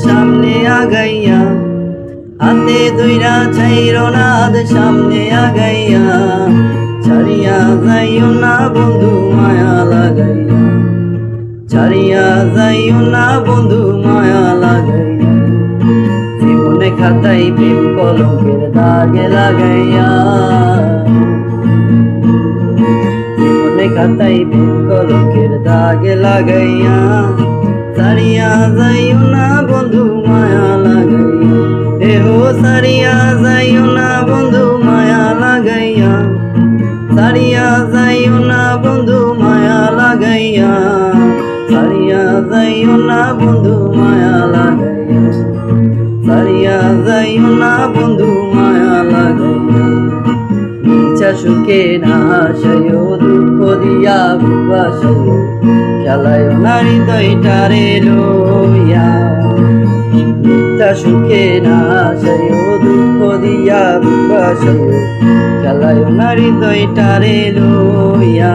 সামনে আগাইয়া, হাতে ধইরা ছাইরো না সামনে আগাইয়া, ছাড়িয়া যাইও না বন্ধু মায়া লাগাইয়া, ছাড়িয়া যাইও না বন্ধু মায়া লাগাইয়া, জীবনে খাতাই প্রেম কলঙ্কের দাগে লাগাইয়া, জীবনে খাতাই প্রেম কলঙ্কের দাগে লাগাইয়া, ছাড়িয়া যাইও না বন্ধু মায়া লাগাইয়া, এহো ছাড়িয়া যাইও না বন্ধু মায়া লাগাইয়া, ছাড়িয়া যাইও না বন্ধু মায়া লাগাইয়া, ছাড়িয়া যাইও না বন্ধু মায়া লাগাইয়া, ছাড়িয়া যাইও না বন্ধু মায়া লাগাইয়া, ইচ্ছা সুখে না হাসাইও দুঃখ দিয়া বাসাইও, খেলায়ও না হৃদয়টারে লইয়া, মিথ্যা সুখে না হাসাইও দুঃখ দিয়া বাসাইও, খেলায়ও না হৃদয়টারে লইয়া,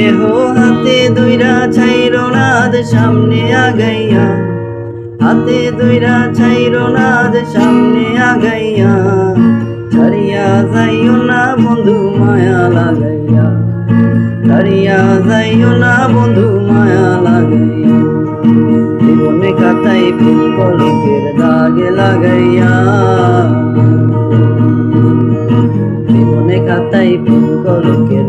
এহো হাতে ধইরা ছাইরো না সামনে আগাইয়া, হাতে ধইরা ছাইরো না সামনে আগাইয়া, ছাড়িয়া যাইও না বন্ধু মায়া লাগাইয়া, ছাড়িয়া যাইও না বন্ধু মায়া লাগাইয়া, জীবনে খাতাই প্রেম কলঙ্কের দাগে লাগাইয়া, জীবনে খাতাই প্রেম কলঙ্কের